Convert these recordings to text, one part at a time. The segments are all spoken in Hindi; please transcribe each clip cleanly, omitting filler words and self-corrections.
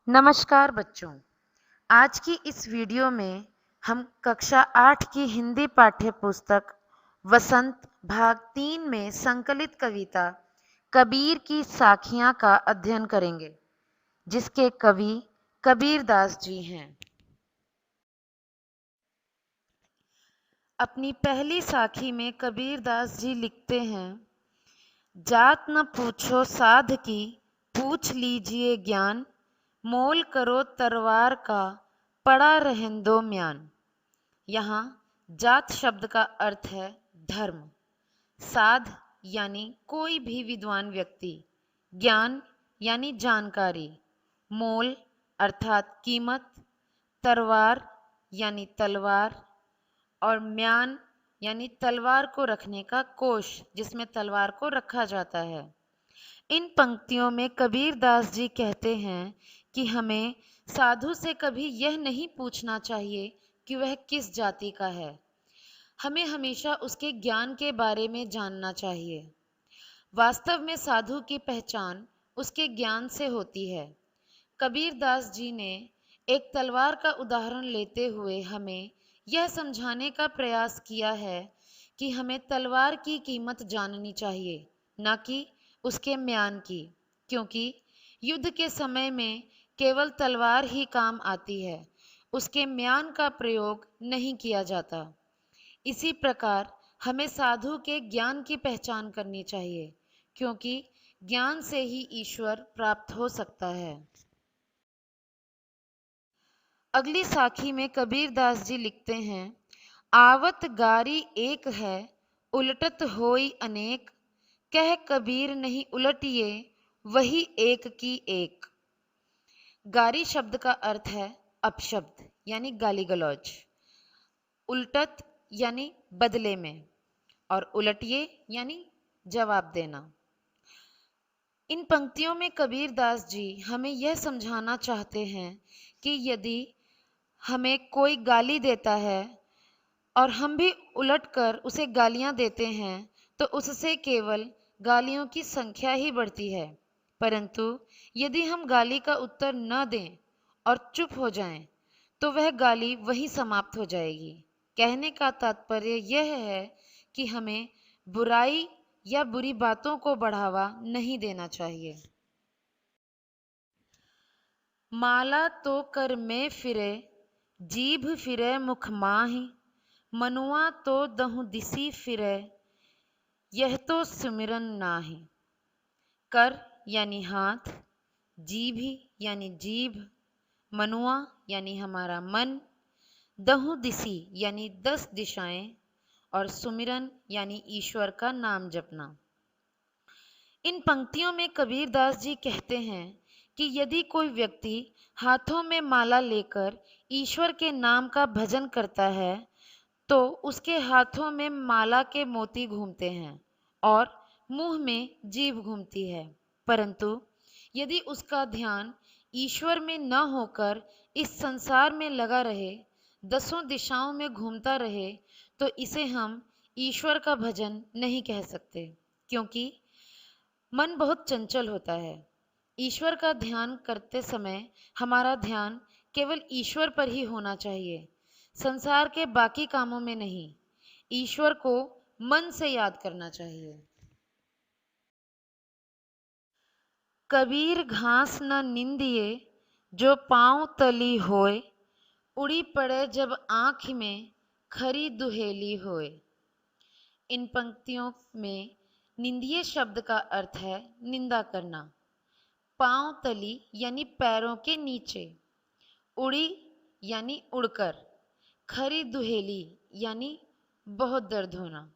नमस्कार बच्चों। आज की इस वीडियो में हम कक्षा 8 की हिंदी पाठ्य पुस्तक वसंत भाग 3 में संकलित कविता कबीर की साखियां का अध्ययन करेंगे, जिसके कवि कबीरदास जी हैं। अपनी पहली साखी में कबीरदास जी लिखते हैं, जात न पूछो साध की, पूछ लीजिए ज्ञान, मोल करो तलवार का, पड़ा रहन दो म्यान। यहाँ जात शब्द का अर्थ है धर्म, साध यानी कोई भी विद्वान व्यक्ति, ज्ञान यानी जानकारी, मोल अर्थात कीमत, तरवार यानी तलवार और म्यान यानी तलवार को रखने का कोष जिसमें तलवार को रखा जाता है। इन पंक्तियों में कबीरदास जी कहते हैं कि हमें साधु से कभी यह नहीं पूछना चाहिए कि वह किस जाति का है। हमें हमेशा उसके ज्ञान के बारे में जानना चाहिए। वास्तव में साधु की पहचान उसके ज्ञान से होती है। कबीरदास जी ने एक तलवार का उदाहरण लेते हुए हमें यह समझाने का प्रयास किया है कि हमें तलवार की कीमत जाननी चाहिए, न कि उसके म्यान की, क्योंकि युद्ध के समय में केवल तलवार ही काम आती है, उसके म्यान का प्रयोग नहीं किया जाता। इसी प्रकार हमें साधु के ज्ञान की पहचान करनी चाहिए, क्योंकि ज्ञान से ही ईश्वर प्राप्त हो सकता है। अगली साखी में कबीरदास जी लिखते हैं, आवत गारी एक है, उलटत होई अनेक, कह कबीर नहीं उलटिए, वही एक की एक। गारी शब्द का अर्थ है अपशब्द यानी गाली गलौज, उलटत यानी बदले में और उलटिए यानी जवाब देना। इन पंक्तियों में कबीरदास जी हमें यह समझाना चाहते हैं कि यदि हमें कोई गाली देता है और हम भी उलटकर उसे गालियां देते हैं तो उससे केवल गालियों की संख्या ही बढ़ती है, परंतु यदि हम गाली का उत्तर न दें और चुप हो जाएं तो वह गाली वहीं समाप्त हो जाएगी। कहने का तात्पर्य यह है कि हमें बुराई या बुरी बातों को बढ़ावा नहीं देना चाहिए। माला तो कर में फिरे, जीभ फिरे मुख माही, मनुआ तो दहु दिसी फिरे, यह तो सुमिरन नाही। कर यानी हाथ, जीभ यानी जीभ, मनुआ यानी हमारा मन, दहु दिसी यानी 10 दिशाएं और सुमिरन यानी ईश्वर का नाम जपना। इन पंक्तियों में कबीरदास जी कहते हैं कि यदि कोई व्यक्ति हाथों में माला लेकर ईश्वर के नाम का भजन करता है तो उसके हाथों में माला के मोती घूमते हैं और मुंह में जीभ घूमती है, परंतु यदि उसका ध्यान ईश्वर में न होकर इस संसार में लगा रहे, 10 दिशाओं में घूमता रहे, तो इसे हम ईश्वर का भजन नहीं कह सकते, क्योंकि मन बहुत चंचल होता है। ईश्वर का ध्यान करते समय हमारा ध्यान केवल ईश्वर पर ही होना चाहिए, संसार के बाकी कामों में नहीं। ईश्वर को मन से याद करना चाहिए। कबीर घास न निंदिए, जो पांव तली होए, उड़ी पड़े जब आंख में, खरी दुहेली होए। इन पंक्तियों में निंदिए शब्द का अर्थ है निंदा करना। पांव तली यानी पैरों के नीचे, उड़ी यानी उड़कर, खरी दुहेली यानी बहुत दर्द होना।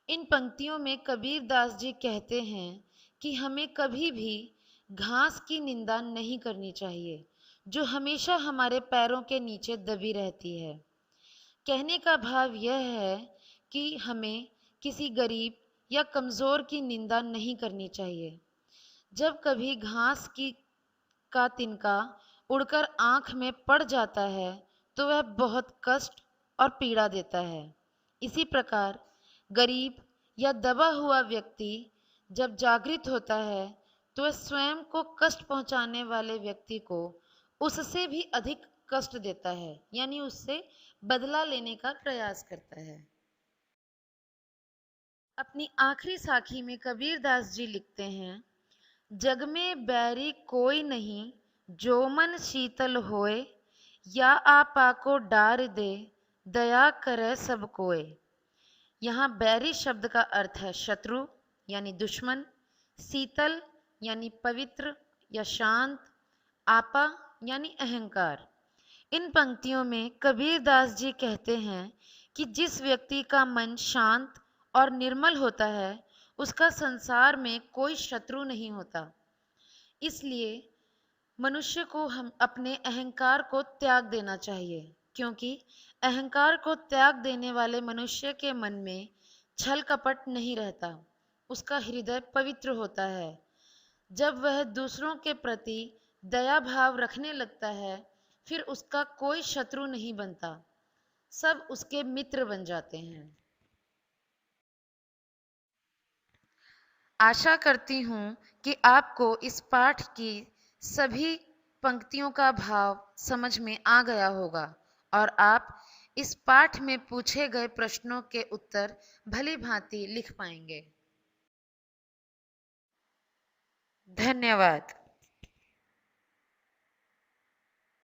इन पंक्तियों में कबीरदास जी कहते हैं कि हमें कभी भी घास की निंदा नहीं करनी चाहिए जो हमेशा हमारे पैरों के नीचे दबी रहती है। कहने का भाव यह है कि हमें किसी गरीब या कमज़ोर की निंदा नहीं करनी चाहिए। जब कभी घास की का तिनका उड़कर आंख में पड़ जाता है तो वह बहुत कष्ट और पीड़ा देता है। इसी प्रकार गरीब या दबा हुआ व्यक्ति जब जागृत होता है तो वह स्वयं को कष्ट पहुंचाने वाले व्यक्ति को उससे भी अधिक कष्ट देता है, यानी उससे बदला लेने का प्रयास करता है। अपनी आखिरी साखी में कबीर दास जी लिखते हैं, जग में बैरी कोई नहीं, जो मन शीतल होए, या आपा को डार दे, दया करे सब कोय। यहाँ बैरी शब्द का अर्थ है शत्रु यानी दुश्मन, शीतल यानी पवित्र या शांत, आपा यानी अहंकार। इन पंक्तियों में कबीर दास जी कहते हैं कि जिस व्यक्ति का मन शांत और निर्मल होता है, उसका संसार में कोई शत्रु नहीं होता। इसलिए मनुष्य को हम अपने अहंकार को त्याग देना चाहिए, क्योंकि अहंकार को त्याग देने वाले मनुष्य के मन में छल कपट नहीं रहता, उसका हृदय पवित्र होता है। जब वह दूसरों के प्रति दया भाव रखने लगता है, फिर उसका कोई शत्रु नहीं बनता, सब उसके मित्र बन जाते हैं। आशा करती हूँ कि आपको इस पाठ की सभी पंक्तियों का भाव समझ में आ गया होगा और आप इस पाठ में पूछे गए प्रश्नों के उत्तर भली भांति लिख पाएंगे। धन्यवाद।